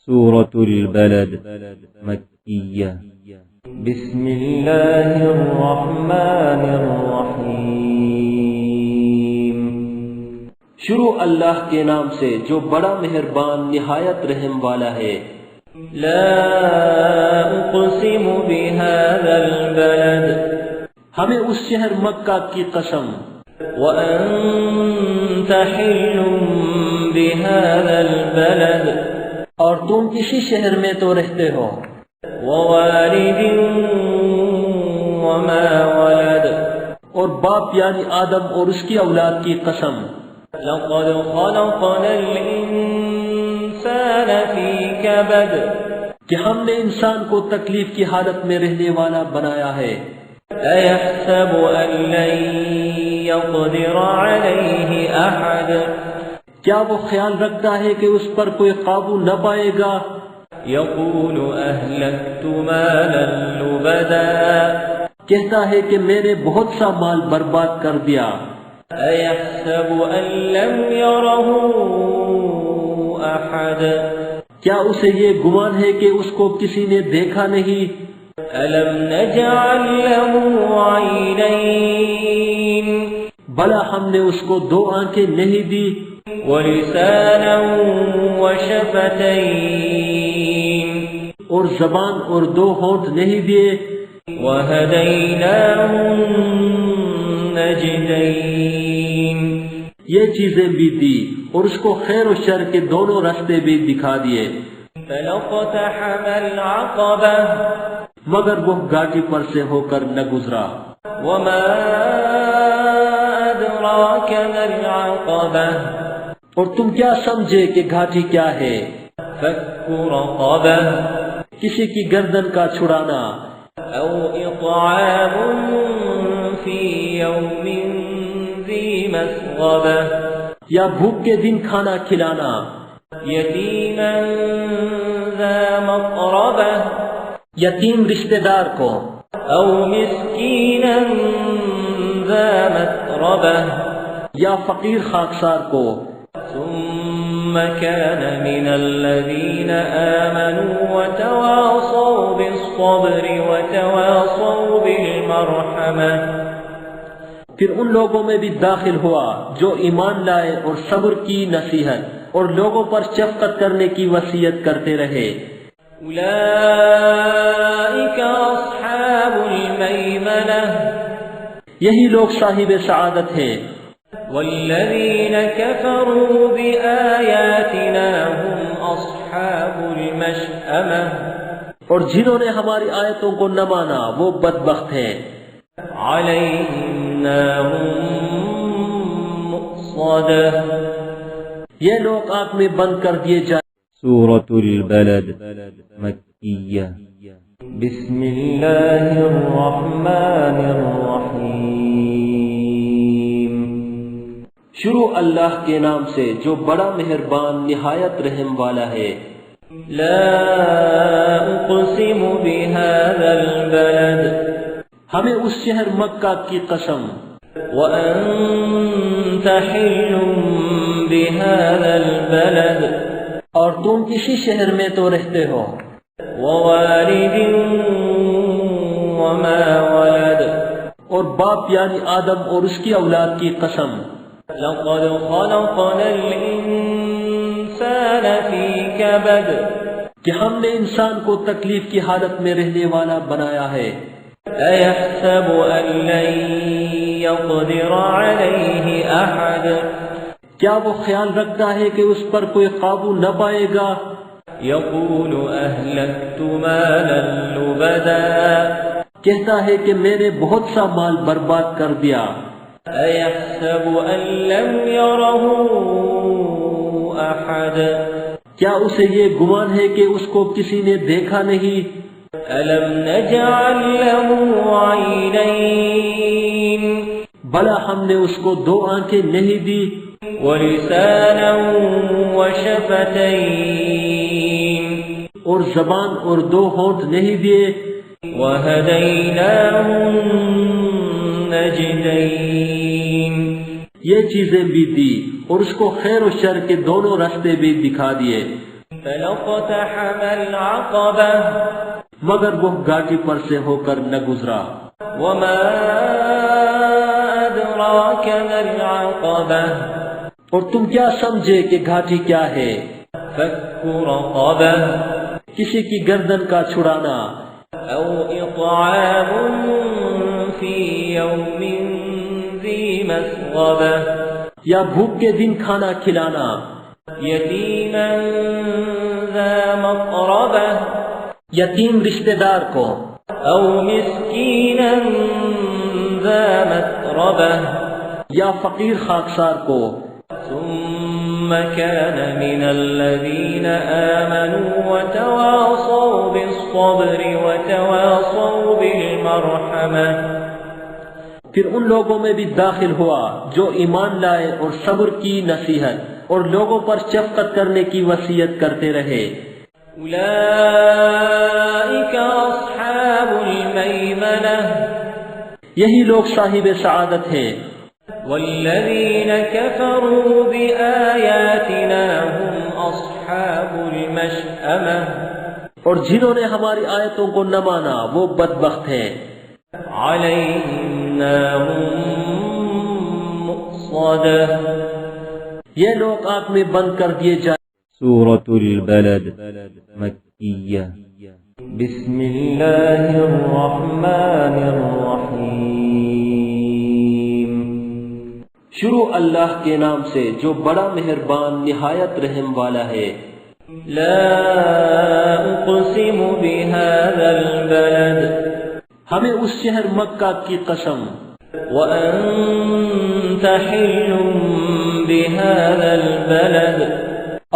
سورة البلد مکیہ بسم اللہ الرحمن الرحیم شروع اللہ کے نام سے جو بڑا مہربان نہایت رحم والا ہے۔ لا اقسم بهذا البلد ہمیں اس شہر مکہ کی قسم، وانت حل بهذا البلد اور تم اسی شہر میں تو رہتے ہو، ووالد وما ولد اور باپ یعنی آدم اور اس کی اولاد کی قسم، لقد خلقنا الانسان فی کبد کہ ہم نے انسان کو تکلیف کی حالت میں رہنے والا بنایا ہے۔ ایحسب ان لن یقدر علیہ احد کیا وہ خیال رکھتا ہے کہ اس پر کوئی قابو نہ پائے گا؟ یقول اہلکت مالا لبدا کہتا ہے کہ میں نے بہت سا مال برباد کر دیا۔ ایحسب ان لم یرہ احد کیا اسے یہ گمان ہے کہ اس کو کسی نے دیکھا نہیں؟ الم نجعل له عینین بھلا ہم نے اس کو دو آنکھیں نہیں دی، ولسانا وشفتین اور زبان اور دو ہونٹ نہیں دیے، وہدیناہ النجدین یہ چیزیں بھی دی اور اس کو خیر و شر کے دونوں راستے بھی دکھا دیے۔ فلقتحم العقبہ مگر وہ گھاٹی پر سے ہو کر نہ گزرا۔ وما ادراک ما العقبہ اور تم کیا سمجھے کہ گھاٹی کیا ہے؟ فک رقبہ کسی کی گردن کا چھڑانا، او اطعام فی یوم ذی مسغبہ یا بھوک کے دن کھانا کھلانا، یتیما ذا مقربہ یتیم رشتہ دار کو، او مسکینا ذا متربہ یا فقیر خاکسار کو، ثم كان من الذين آمنوا وتواصوا بالصبر وتواصوا بالمرحمة پھر ان لوگوں میں بھی داخل ہوا جو ایمان لائے اور صبر کی نصیحت اور لوگوں پر شفقت کرنے کی وصیت کرتے رہے۔ اولئک اصحاب المیمنہ یہی لوگ صاحب سعادت ہیں۔ والذین کفروا بآیاتنا هم اصحاب المشأمہ اور جنہوں نے ہماری آیتوں کو نہ مانا وہ بدبخت ہیں۔ علیہم نار مؤصدہ یہ لوگ آگ میں بند کر دیے جائیں۔ سورة البلد مکیہ بسم اللہ الرحمن الرحیم شروع اللہ کے نام سے جو بڑا مہربان نہایت رحم والا ہے۔ لا اقسم بهذا البلد ہمیں اس شہر مکہ کی قسم، وانت حل بهذا البلد اور تم اسی شہر میں تو رہتے ہو، ووالد وما ولد اور باپ یعنی آدم اور اس کی اولاد کی قسم، لقد خلقنا الانسان فی کبد کہ ہم نے انسان کو تکلیف کی حالت میں رہنے والا بنایا ہے۔ ایحسب ان لن یقدر علیہ احد کیا وہ خیال رکھتا ہے کہ اس پر کوئی قابو نہ پائے گا؟ یقول اہلکت مالا لبدا کہتا ہے کہ میں نے بہت سا مال برباد کر دیا۔ ایحسب ان لم یرہ احد کیا اسے یہ گمان ہے کہ اس کو کسی نے دیکھا نہیں؟ الم نجعل له عینین بھلا ہم نے اس کو دو آنکھیں نہیں دی، ولسانا وشفتین اور زبان اور دو ہونٹ نہیں دیے، وہدیناہ النجدین یہ چیزیں بھی دی اور اس کو خیر و شر کے دونوں راستے بھی دکھا دیے۔ فلقتحم العقبہ مگر وہ گھاٹی پر سے ہو کر نہ گزرا. وما ادراک ما العقبہ اور تم کیا سمجھے کہ گھاٹی کیا ہے؟ فک رقبہ کسی کی گردن کا چھڑانا. او اطعام فی یوم ذی مسغبہ یا بھوک کے دن کھانا کھلانا. یتیما ذا مقربہ یتیم رشتہ دار کو. او مسکینا ذا متربہ یا فقیر خاکسار کو. ثم كان من الذين آمنوا وتواصوا بالصبر وتواصوا بالمرحمة پھر ان لوگوں میں بھی داخل ہوا جو ایمان لائے اور صبر کی نصیحت اور لوگوں پر شفقت کرنے کی وصیت کرتے رہے. اولئک اصحاب المیمنہ یہی لوگ صاحب سعادت ہیں. والذین کفروا بآیاتنا هم اصحاب المشأمہ اور جنہوں نے ہماری آیتوں کو نہ مانا وہ بدبخت ہیں. علیہم نار مؤصدہ یہ لوگ آگ میں بند کر دیے جائیں. سورۃ البلد مکیہ. بسم اللہ الرحمن الرحیم شروع اللہ کے نام سے جو بڑا مہربان نہایت رحم والا ہے. لا اقسم بهذا البلد ہمیں اس شہر مکہ کی قسم. وانت حل بهذا البلد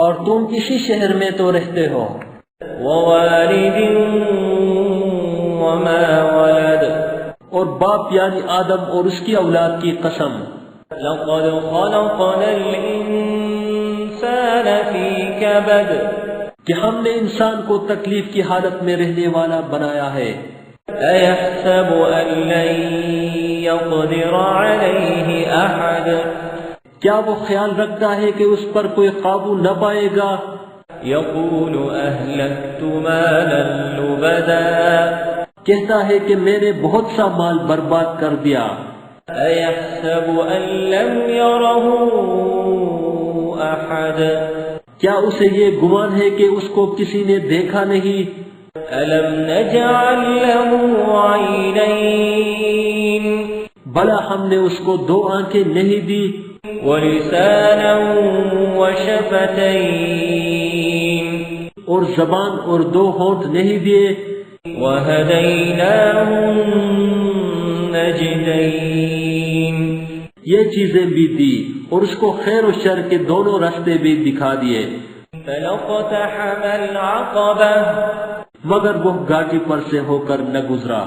اور تم اسی شہر میں تو رہتے ہو. ووالد وما ولد اور باپ یعنی آدم اور اس کی اولاد کی قسم. لقد خلقنا الانسان فی کبد کہ ہم نے انسان کو تکلیف کی حالت میں رہنے والا بنایا ہے. ایحسب ان لن یقدر علیہ احد کیا وہ خیال رکھتا ہے کہ اس پر کوئی قابو نہ پائے گا. یقول اہلکت مالا لبدا کہتا ہے کہ میں نے بہت سا مال برباد کر دیا. ایحسب ان لم یرہ احد کیا اسے یہ گمان ہے کہ اس کو کسی نے دیکھا نہیں. الم نجعل له عینین بلا ہم نے اس کو دو آنکھیں نہیں دی. ولسانا وشفتین اور زبان اور دو ہونٹ نہیں دیے. وہدیناہ النجدین یہ چیزیں بھی دی اور اس کو خیر و شر کے دونوں راستے بھی دکھا دیے. فلقتحم العقبہ مگر وہ گھاٹی پر سے ہو کر نہ گزرا.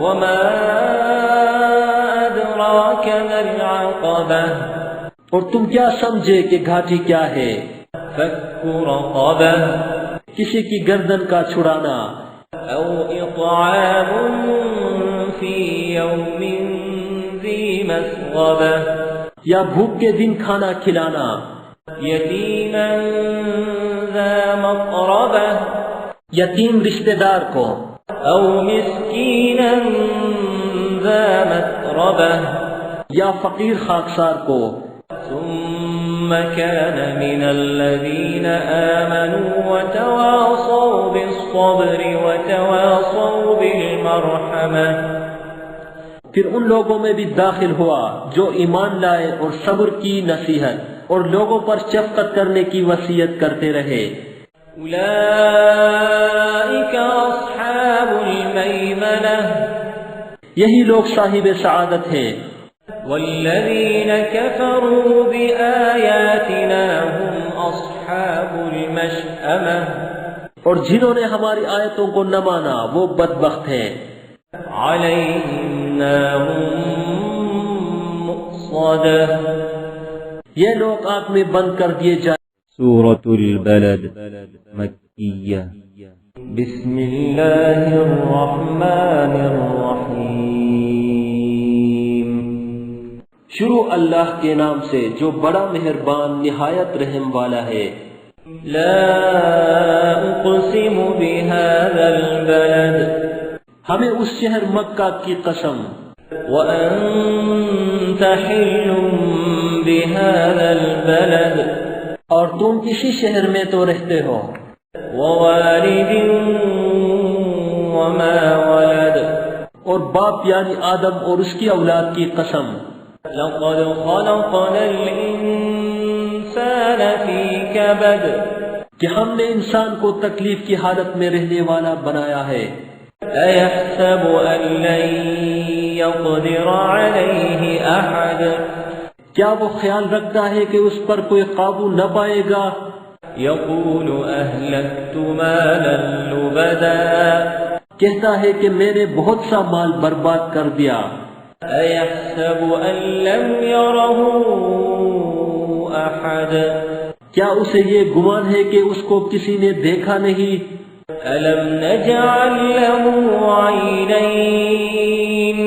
وما ادراک ما العقبہ اور تم کیا سمجھے کہ گھاٹی کیا ہے. فک رقبہ کسی کی گردن کا چھڑانا. او اطعام فی یوم ذی مسغبہ یا بھوک کے دن کھانا کھلانا. یتیما ذا مقربہ یتیم رشتہ دار کو. او مسکینا ذا متربہ یا فقیر خاکسار کو. ثم كان من الذين آمنوا وتواصوا بالصبر وتواصوا بالمرحمة پھر ان لوگوں میں بھی داخل ہوا جو ایمان لائے اور صبر کی نصیحت اور لوگوں پر شفقت کرنے کی وصیت کرتے رہے. اولئک اصحاب المیمنہ یہی لوگ صاحب سعادت ہیں. والذین کفروا بآیاتنا هم اصحاب المشأمہ اور جنہوں نے ہماری آیتوں کو نہ مانا وہ بدبخت ہیں. علیہم نار مؤصدہ یہ لوگ آگ میں بند کر دیے جائیں. سورۃ البلد مکیہ. بسم اللہ الرحمن الرحیم شروع اللہ کے نام سے جو بڑا مہربان نہایت رحم والا ہے. لا اقسم بهذا البلد ہمیں اس شہر مکہ کی قسم وانت حل بهذا البلد اور تم اسی شہر میں تو رہتے ہو ووالد وما ولد اور باپ یعنی آدم اور اس کی اولاد کی قسم لقد خلقنا الانسان فی کبد کہ ہم نے انسان کو تکلیف کی حالت میں رہنے والا بنایا ہے ایحسب ان لن یقدر علیہ احد کیا وہ خیال رکھتا ہے کہ اس پر کوئی قابو نہ پائے گا یقول اہلکت مالا لبدا کہتا ہے کہ میں نے بہت سا مال برباد کر دیا ایحسب ان لم یرہ احد کیا اسے یہ گمان ہے کہ اس کو کسی نے دیکھا نہیں الم نجعل له عینین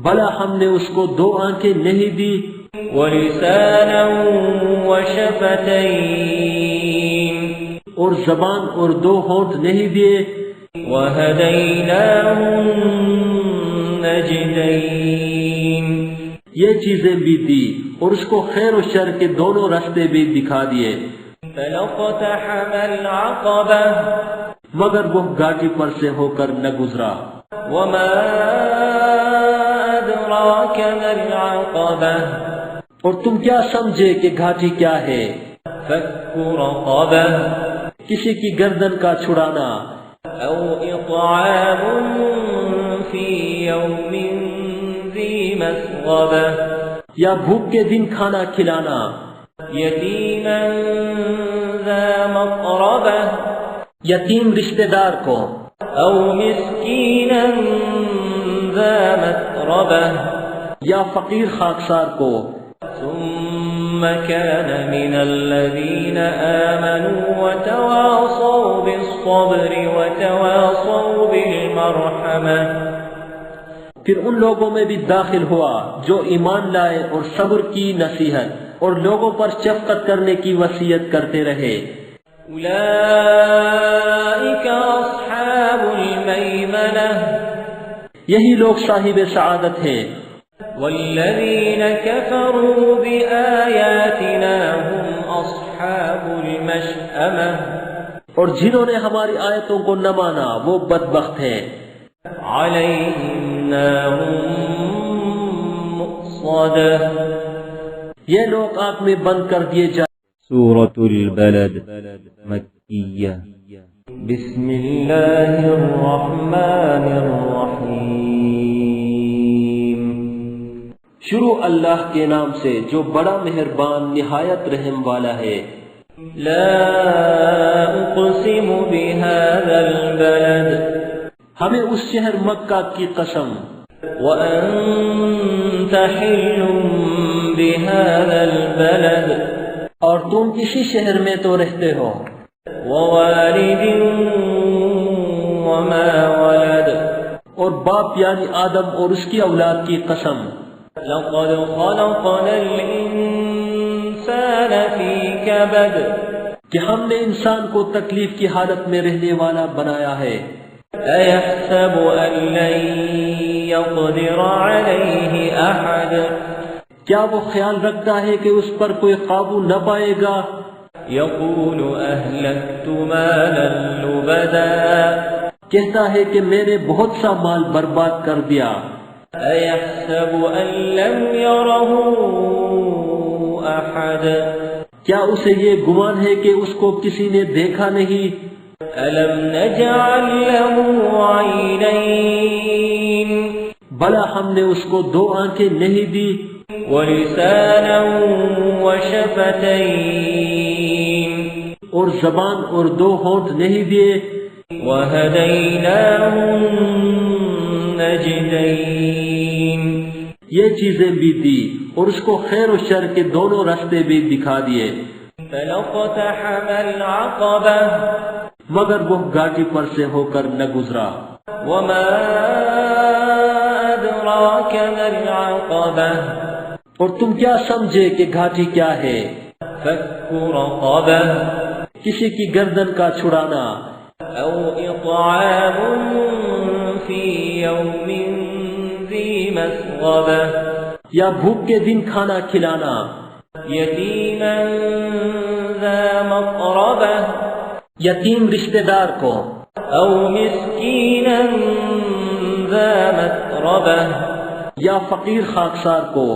بھلا ہم نے اس کو دو آنکھیں نہیں دی ولسانا وشفتین اور زبان اور دو ہونٹ نہیں دیے وہدیناہ النجدین یہ چیزیں بھی دی اور اس کو خیر و شر کے دونوں راستے بھی دکھا دیے فلقتحم العقبہ مگر وہ گھاٹی پر سے ہو کر نہ گزرا وما ادراک ما العقبہ اور تم کیا سمجھے کہ گھاٹی کیا ہے فک رقبہ کسی کی گردن کا چھڑانا او اطعام فی یوم ذی مسغبہ یا بھوک کے دن کھانا کھلانا یتیما ذا مقربہ یتیم رشتہ دار کو او مسکینا ذا متربہ یا فقیر خاکسار کو ثم كان من الذين آمنوا وتواصوا بالصبر وتواصوا بالمرحمة پھر ان لوگوں میں بھی داخل ہوا جو ایمان لائے اور صبر کی نصیحت اور لوگوں پر شفقت کرنے کی وصیت کرتے رہے اولئک اصحاب المیمنہ یہی لوگ صاحب سعادت ہیں والذین کفروا بآیاتنا هم اصحاب المشأمہ اور جنہوں نے ہماری آیتوں کو نہ مانا وہ بدبخت ہیں علیہم نار مؤصدہ یہ لوگ آگ میں بند کر دیے جائیں سورة البلد مکیہ بسم اللہ الرحمن الرحیم شروع اللہ کے نام سے جو بڑا مہربان نہایت رحم والا ہے لا اقسم بهذا البلد ہمیں اس شہر مکہ کی قسم وانت حل بهذا البلد اور تم اسی شہر میں تو رہتے ہو ووالد وما ولد اور باپ یعنی آدم اور اس کی اولاد کی قسم لقد خلقنا الانسان فی کبد کہ ہم نے انسان کو تکلیف کی حالت میں رہنے والا بنایا ہے ایحسب ان لن یقدر علیہ احد کیا وہ خیال رکھتا ہے کہ اس پر کوئی قابو نہ پائے گا یقول اہلکت مالا لبدا کہتا ہے کہ میں نے بہت سا مال برباد کر دیا ایحسب ان لم یرہ احد کیا اسے یہ گمان ہے کہ اس کو کسی نے دیکھا نہیں الم نجعل له عینین بھلا ہم نے اس کو دو آنکھیں نہیں دی ولسانا وشفتین اور زبان اور دو ہونٹ نہیں دیے وہدیناہ النجدین یہ چیزیں بھی دی اور اس کو خیر و شر کے دونوں راستے بھی دکھا دیے فلقتحم العقبہ مگر وہ گھاٹی پر سے ہو کر نہ گزرا وما ادراک ما العقبہ اور تم کیا سمجھے کہ گھاٹی کیا ہے فک رقبہ کسی کی گردن کا چھڑانا، او اطعام فی یوم ذی مسغبہ، یا بھوک کے دن کھانا کھلانا، یتیما ذا مقربہ، یتیم رشتہ دار کو، او مسکینا ذا متربہ، یا فقیر خاکسار کو،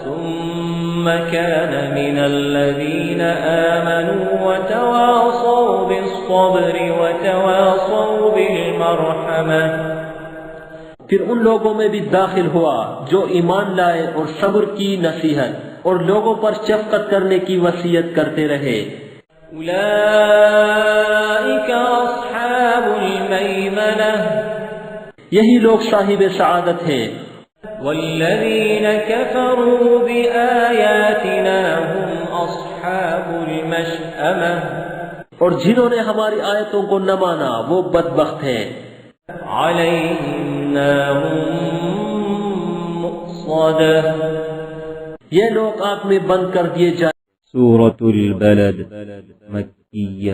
ثم كان من الذين آمنوا وتواصوا بالصبر وتواصوا بالمرحمة، پھر ان لوگوں میں بھی داخل ہوا جو ایمان لائے اور صبر کی نصیحت اور لوگوں پر شفقت کرنے کی وصیت کرتے رہے۔ أولئك أصحاب الميمنة، یہی لوگ صاحب سعادت ہیں۔ والذين كفروا بآياتنا هم أصحاب المشأمة، اور جنہوں نے ہماری آیتوں کو نہ مانا وہ بدبخت ہیں۔ عليهم نار مؤصدة، یہ لوگ آگ میں بند کر دیے جائیں۔ سورة البلد مکیہ،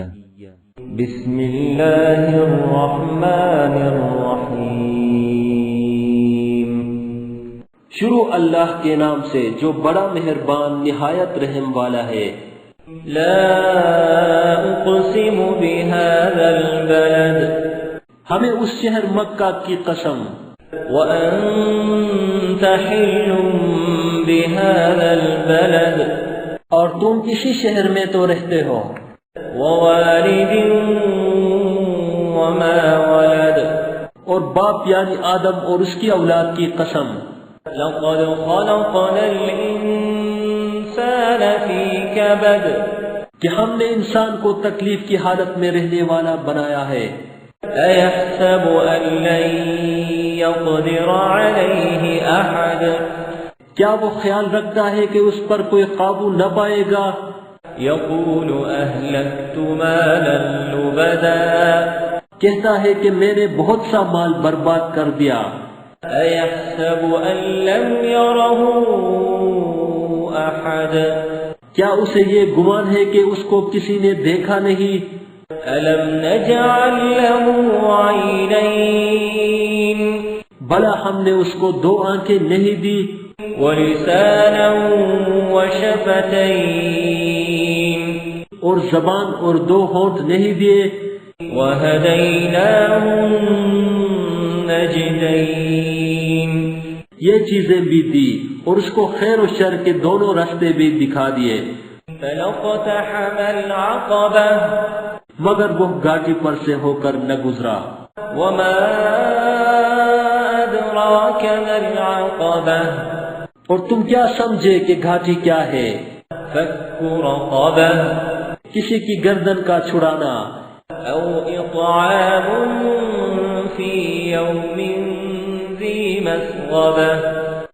بسم اللہ الرحمن الرحیم، شروع اللہ کے نام سے جو بڑا مہربان نہایت رحم والا ہے۔ لا اقسم بهذا البلد، ہمیں اس شہر مکہ کی قسم، وأنت حل بهذا البلد، اور تم اسی شہر میں تو رہتے ہو، ووالد وما ولد، اور باپ یعنی آدم اور اس کی اولاد کی قسم، لقد خلقنا الإنسان في كبد، کہ ہم نے انسان کو تکلیف کی حالت میں رہنے والا بنایا ہے۔ أيحسب أن لن يقدر عليه أحد، کیا وہ خیال رکھتا ہے کہ اس پر کوئی قابو نہ پائے گا؟ يقول أهلكت مالا لبدا، کہتا ہے کہ میں نے بہت سا مال برباد کر دیا۔ أيحسب أن لم يره أحد، کیا اسے یہ گمان ہے کہ اس کو کسی نے دیکھا نہیں؟ ألم نجعل له عينين، بھلا ہم نے اس کو دو آنکھیں نہیں دی، ولسانا وشفتين، اور زبان اور دو ہونٹ نہیں دیے؟ وهديناه النجدين، یہ چیزیں بھی دی اور اس کو خیر و شر کے دونوں راستے بھی دکھا دیے۔ فلاقتحم العقبة، مگر وہ گھاٹی پر سے ہو کر نہ گزرا۔ وما أدراك ما العقبة، اور تم کیا سمجھے کہ گھاٹی کیا ہے؟ فك رقبة، کسی کی گردن کا چھڑانا، أو إطعام في يوم ذي مسغبة،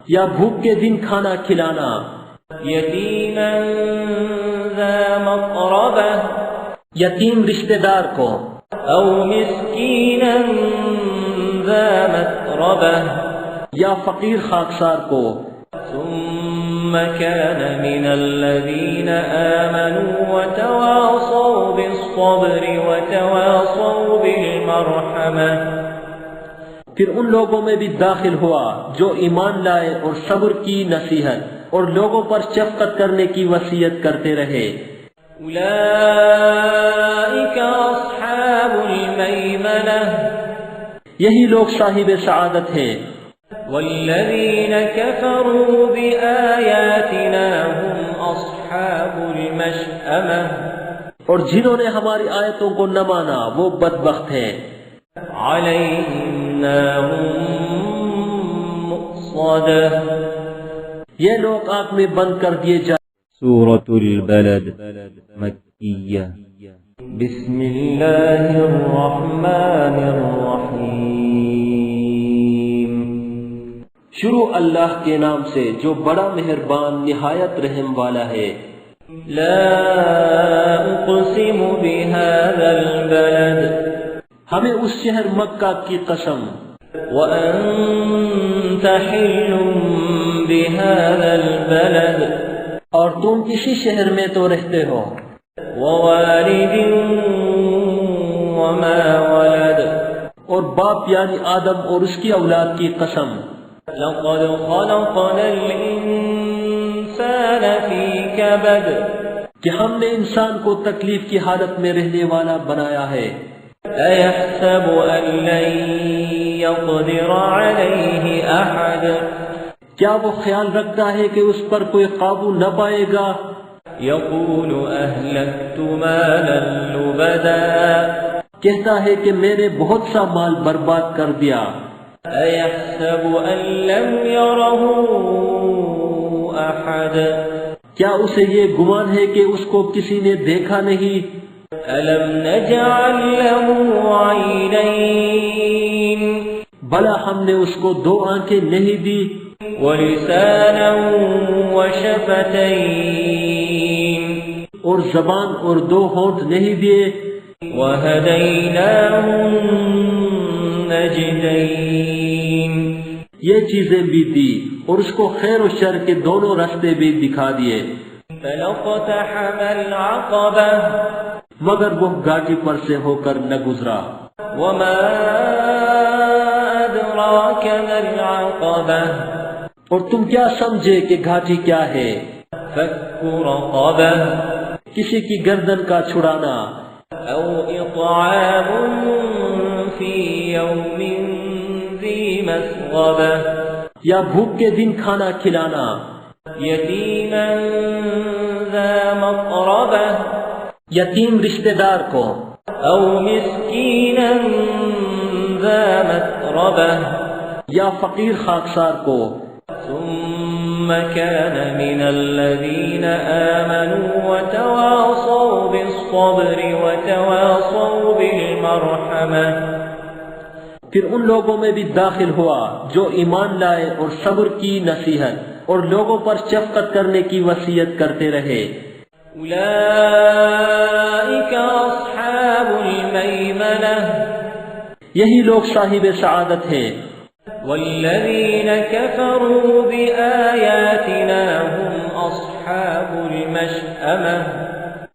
یا بھوک کے دن کھانا کھلانا، يتيما ذا مقربة، یتیم رشتہ دار کو، أو مسكينا ذا متربة، یا فقیر خاکسار کو، ثم كان من الذين آمنوا وتواصوا بالصبر وتواصوا بالمرحمة، پھر ان لوگوں میں بھی داخل ہوا جو ایمان لائے اور صبر کی نصیحت اور لوگوں پر شفقت کرنے کی وصیت کرتے رہے۔ أولئك أصحاب الميمنة، یہی لوگ صاحب سعادت ہیں۔ والذين كفروا بآياتنا هم أصحاب المشأمة، اور جنہوں نے ہماری آیتوں کو نہ مانا وہ بدبخت ہیں۔ عليهم نار مؤصدة، یہ لوگ آگ میں بند کر دیے جائیں۔ سورة البلد مکیہ، بسم اللہ الرحمن الرحیم، شروع اللہ کے نام سے جو بڑا مہربان نہایت رحم والا ہے۔ لا اقسم بهذا البلد، ہمیں اس شہر مکہ کی قسم، وأنت حل بهذا البلد، اور تم اسی شہر میں تو رہتے ہو، ووالد وما ولد اور باپ یعنی آدم اور اس کی اولاد کی قسم لقد خلقنا الإنسان في كبد کہ ہم نے انسان کو تکلیف کی حالت میں رہنے والا بنایا ہے أيحسب أن لن يقدر عليه أحد کیا وہ خیال رکھتا ہے کہ اس پر کوئی قابو نہ پائے گا يقول أهلكت مالا لبدا کہتا ہے کہ میں نے بہت سا مال برباد کر دیا أيحسب أن لم يره أحد کیا اسے یہ گمان ہے کہ اس کو کسی نے دیکھا نہیں ألم نجعل له عينين بھلا ہم نے اس کو 2 آنکھیں نہیں دی ولسانا وشفتين اور زبان اور 2 ہونٹ نہیں دیے وهديناه النجدين یہ چیزیں بھی دی اور اس کو خیر و شر کے دونوں راستے بھی دکھا دیے فلاقتحم العقبة مگر وہ گھاٹی پر سے ہو کر نہ گزرا وما أدراك ما العقبة اور تم کیا سمجھے کہ گھاٹی کیا ہے فك رقبة کسی کی گردن کا چھڑانا أو إطعام في يوم ذي مسغبة یا بھوک کے دن کھانا کھلانا يتيما ذا مقربة یتیم رشتہ دار کو أو مسكينا ذا متربة یا فقیر خاکسار کو ثم كان من الذين آمنوا وتواصوا بالصبر وتواصوا بالمرحمة پھر ان لوگوں میں بھی داخل ہوا جو ایمان لائے اور صبر کی نصیحت اور لوگوں پر شفقت کرنے کی وصیت کرتے رہے أولئك أصحاب الميمنة یہی لوگ صاحب سعادت ہیں والذين كفروا بآياتنا هم أصحاب المشأمة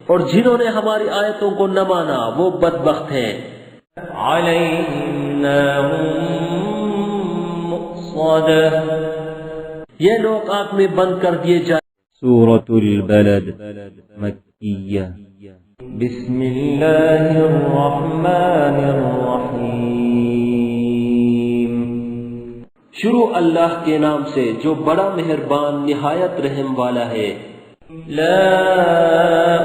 اور جنہوں نے ہماری آیتوں کو نہ مانا وہ بدبخت ہیں عليهم نار مؤصدة یہ لوگ آگ میں بند کر دیے جائیں سورة البلد مكية بسم الله الرحمن الرحيم شروع اللہ کے نام سے جو بڑا مہربان نہایت رحم والا ہے لا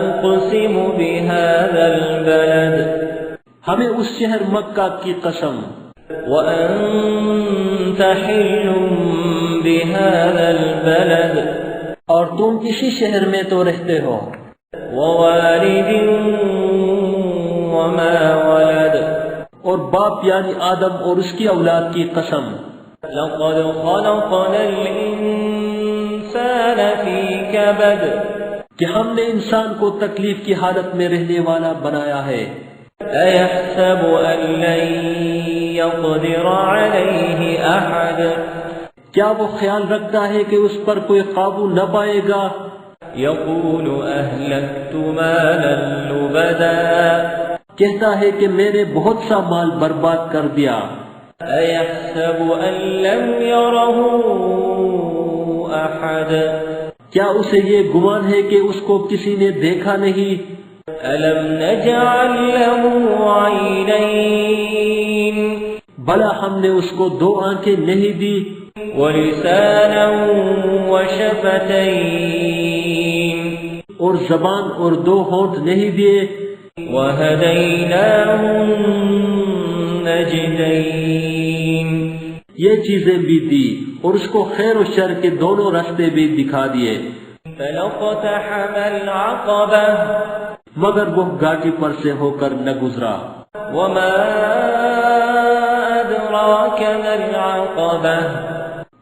أقسم بهذا البلد ہمیں اس شہر مکہ کی قسم وأنت حل بهذا البلد اور تم اسی شہر میں تو رہتے ہو ووالد وما ولد اور باپ یعنی آدم اور اس کی اولاد کی قسم لقد خلقنا الإنسان في كبد کہ ہم نے انسان کو تکلیف کی حالت میں رہنے والا بنایا ہے أيحسب أن لن يقدر عليه أحد کیا وہ خیال رکھتا ہے کہ اس پر کوئی قابو نہ پائے گا يقول أهلكت مالا لبدا کہتا ہے کہ میں نے بہت سا مال برباد کر دیا أيحسب أن لم يره أحد کیا اسے یہ گمان ہے کہ اس کو کسی نے دیکھا نہیں ألم نجعل له عينين بھلا ہم نے اس کو 2 آنکھیں نہیں دی ولسانا وشفتين اور زبان اور 2 ہونٹ نہیں دیے وهديناه النجدين یہ چیزیں بھی دی اور اس کو خیر و شر کے دونوں راستے بھی دکھا دیے فلاقتحم العقبة مگر وہ گھاٹی پر سے ہو کر نہ گزرا وما أدراك ما العقبة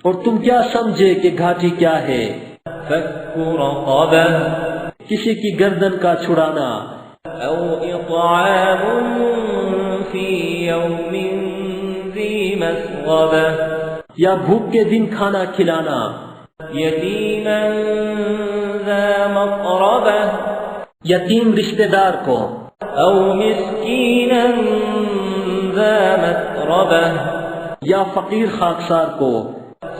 اور تم کیا سمجھے کہ گھاٹی کیا ہے فك رقبة کسی کی گردن کا چھڑانا أو إطعام في يوم ذي مسغبة یا بھوک کے دن کھانا کھلانا يتيما ذا مقربة یتیم رشتہ دار کو، أو مسكينا ذا متربة یا فقیر خاکسار کو،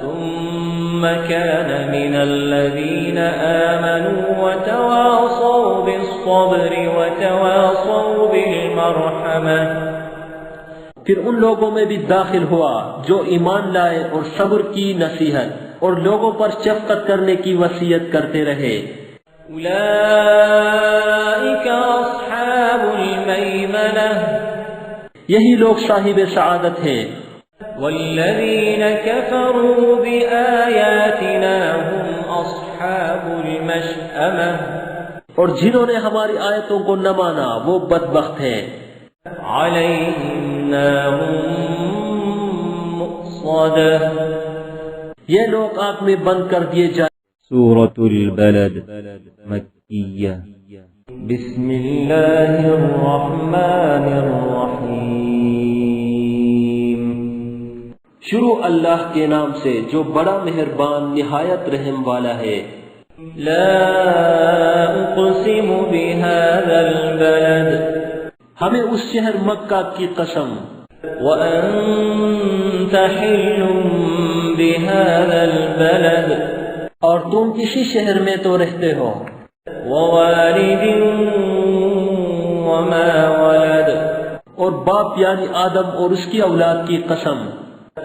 ثم كان من الذين آمنوا وتواصوا بالصبر وتواصوا بالمرحمة پھر ان لوگوں میں بھی داخل ہوا جو ایمان لائے اور صبر کی نصیحت اور لوگوں پر شفقت کرنے کی وصیت کرتے رہے۔ أولئك أصحاب الميمنة یہی لوگ صاحب سعادت ہیں۔ والذين كفروا بآياتنا هم أصحاب المشأمة اور جنہوں نے ہماری آیتوں کو نہ مانا وہ بدبخت ہیں۔ عليهم نار مؤصدة یہ لوگ آگ میں بند کر دیے جائیں۔ سورة البلد مكية بسم الله الرحمن الرحيم شروع اللہ کے نام سے جو بڑا مہربان نہایت رحم والا ہے۔ لا أقسم بهذا البلد ہمیں اس شہر مکہ کی قسم، وأنت حل بهذا البلد اور تم اسی شہر میں تو رہتے ہو، ووالد وما ولد اور باپ یعنی آدم اور اس کی اولاد کی قسم،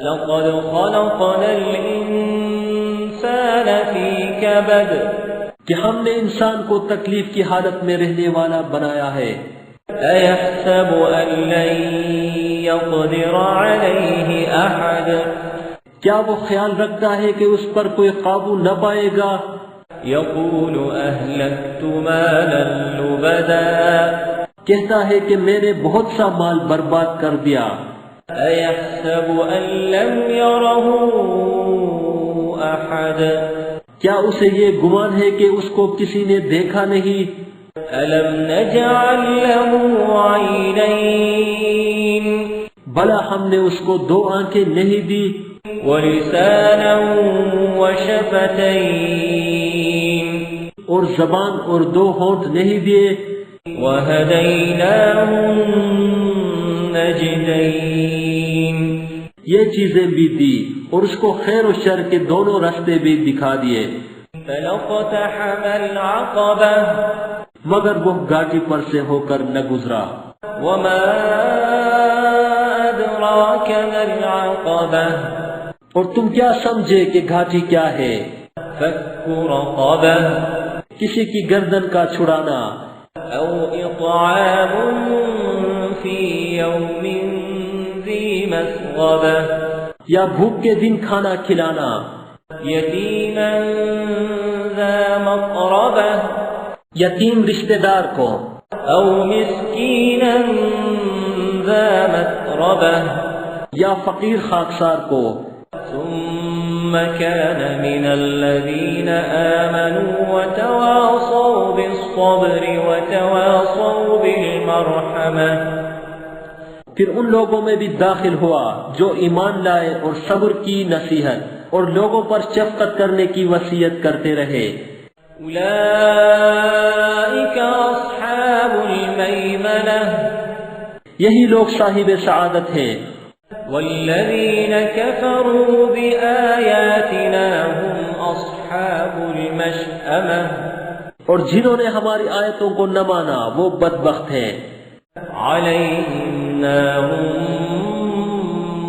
لقد خلقنا الإنسان في كبد کہ ہم نے انسان کو تکلیف کی حالت میں رہنے والا بنایا ہے۔ أيحسب أن لن يقدر عليه أحد کیا وہ خیال رکھتا ہے کہ اس پر کوئی قابو نہ پائے گا؟ يقول أهلكت مالا لبدا کہتا ہے کہ میں نے بہت سا مال برباد کر دیا۔ أيحسب أن لم يره أحد کیا اسے یہ گمان ہے کہ اس کو کسی نے دیکھا نہیں؟ ألم نجعل له عينين بھلا ہم نے اس کو 2 آنکھیں نہیں دی، ولسانا وشفتين اور زبان اور 2 ہونٹ نہیں دیے؟ وهديناه النجدين یہ چیزیں بھی دی اور اس کو خیر و شر کے دونوں راستے بھی دکھا دیے، فلاقتحم العقبة مگر وہ گھاٹی پر سے ہو کر نہ گزرا۔ وما أدراك ما العقبة اور تم کیا سمجھے کہ گھاٹی کیا ہے؟ فك رقبة کسی کی گردن کا چھڑانا، أو إطعام في يوم ذي مسغبة یا بھوک کے دن کھانا کھلانا، يتيما ذا مقربة یتیم رشتہ دار کو، أو مسكينا ذا متربة یا فقیر خاکسار کو، ثم كان من الذين آمنوا وتواصوا بالصبر وتواصوا بالمرحمة پھر ان لوگوں میں بھی داخل ہوا جو ایمان لائے اور صبر کی نصیحت اور لوگوں پر شفقت کرنے کی وصیت کرتے رہے۔ أولئك أصحاب الميمنة یہی لوگ صاحب سعادت ہیں۔ والذين كفروا بآياتنا هم أصحاب المشأمة اور جنہوں نے ہماری آیتوں کو نہ مانا وہ بدبخت ہیں۔ عليهم نار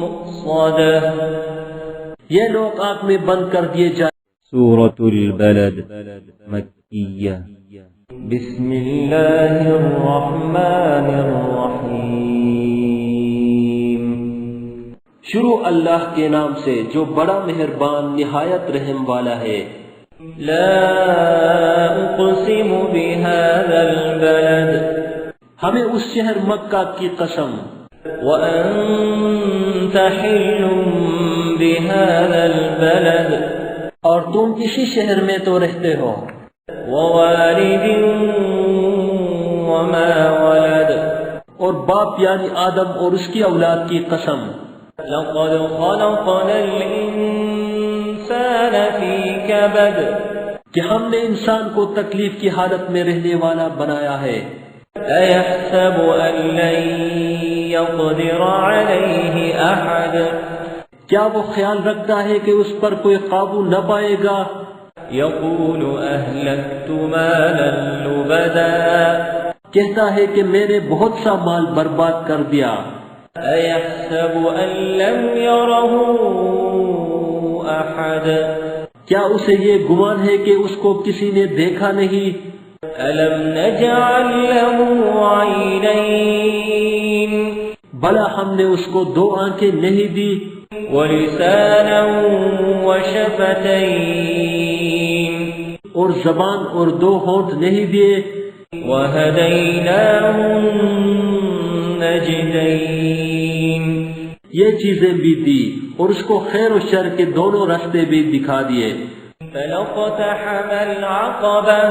مؤصدة یہ لوگ آگ میں بند کر دیے جائیں۔ سورة البلد مكية بسم الله الرحمن الرحيم شروع اللہ کے نام سے جو بڑا مہربان نہایت رحم والا ہے۔ لا أقسم بهذا البلد ہمیں اس شہر مکہ کی قسم، وأنت حل بهذا البلد اور تم اسی شہر میں تو رہتے ہو، ووالد وما ولد اور باپ یعنی آدم اور اس کی اولاد کی قسم، لقد خلقنا الإنسان في كبد کہ ہم نے انسان کو تکلیف کی حالت میں رہنے والا بنایا ہے۔ أَيَحْسَبُ أَن لَّن يَقْدِرَ عَلَيْهِ أَحَدٌ کیا وہ خیال رکھتا ہے کہ اس پر کوئی قابو نہ پائے گا؟ يَقُولُ أَهْلَكْتُ مَالًا لُبَدًا کہتا ہے کہ میں نے بہت سا مال برباد کر دیا۔ أَيَحْسَبُ أَن لَّمْ يَرَهُ أَحَدٌ کیا اسے یہ گمان ہے کہ اس کو کسی نے دیکھا نہیں؟ أَلَمْ نَجْعَل لَّهُ عَيْنَيْنِ بھلا ہم نے اس کو 2 آنکھیں نہیں دی؟ وَلِسَانًا وَشَفَتَيْنِ اور زبان اور 2 ہونٹ نہیں دیے؟ وَهَدَيْنَاهُ النَّجْدَيْنِ یہ چیزیں بھی دی اور اس کو خیر و شر کے دونوں راستے بھی دکھا دیے۔ فَلَقْتَحَمَ الْعَقَبَةَ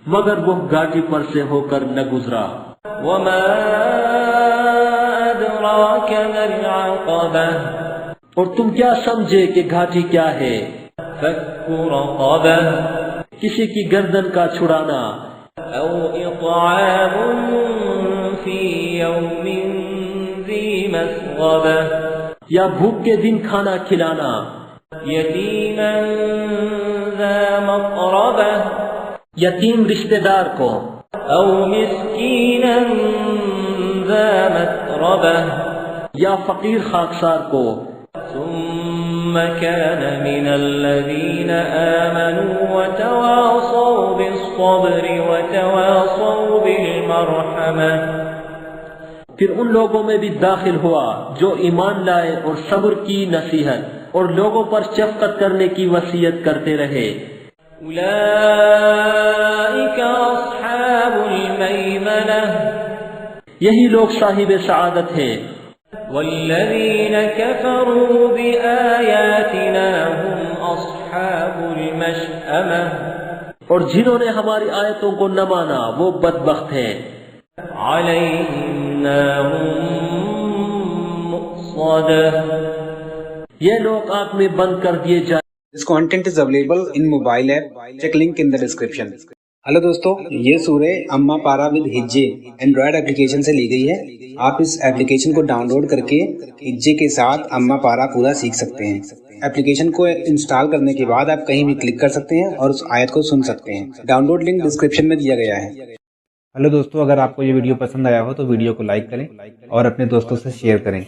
مگر وہ گھاٹی پر سے ہو کر نہ گزرا۔ وَمَا أَدْرَاكَ مَا الْعَقَبَةُ اور تم کیا سمجھے کہ گھاٹی کیا ہے؟ فَكُّ رَقَبَةٍ کسی کی گردن کا چھڑانا، أَوْ إِطْعَامٌ فِي يَوْمٍ ذِي مَسْغَبَةٍ یا بھوک کے دن کھانا کھلانا، يَتِيمًا ذَا مَقْرَبَةٍ یتیم رشتہ دار کو، أَوْ مِسْكِينًا ذَا مَتْرَبَةٍ یا فقیر خاکسار کو۔ ثُمَّ كَانَ مِنَ الَّذِينَ آمَنُوا وَتَوَاصَوْا بِالصَّبْرِ وَتَوَاصَوْا بِالْمَرْحَمَةِ پھر ان لوگوں میں بھی داخل ہوا جو ایمان لائے اور صبر کی نصیحت اور لوگوں پر شفقت کرنے کی وصیت کرتے رہے۔ أُولَئِكَ أَصْحَابُ الْمَيْمَنَةِ یہی لوگ صاحب سعادت ہیں۔ وَالَّذِينَ كَفَرُوا بِآيَاتِنَا هُمْ أَصْحَابُ الْمَشْأَمَةِ اور جنہوں نے ہماری آیتوں کو نہ مانا وہ بدبخت ہیں۔ عَلَيْهِمْ نَارٌ مُؤْصَدَةٌ یہ لوگ آگ میں بند کر دیے جائیں۔ This content is available in mobile app. Check link in the description. Hello دوستو، یہ سورہ اما پارا ود ہجے اینڈرائڈ اپلیکیشن سے لی گئی ہے۔ آپ اس اپلیکیشن کو ڈاؤن لوڈ کر کے ہجے کے ساتھ اما پارا پورا سیکھ سکتے ہیں۔ اپلیکیشن کو انسٹال کرنے کے بعد آپ کہیں بھی کلک کر سکتے ہیں اور اس آیت کو سن سکتے ہیں۔ ڈاؤن لوڈ لنک ڈسکرپشن میں دیا گیا ہے۔ ہلو دوستو، اگر آپ کو یہ ویڈیو پسند آیا ہو تو ویڈیو کو لائک کریں اور اپنے دوستوں سے شیئر کریں۔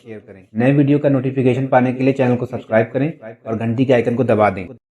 نئے ویڈیو کا نوٹیفیکیشن پانے کے لیے چینل کو سبسکرائب کریں اور گھنٹی کے آئیکن کو دبا دیں۔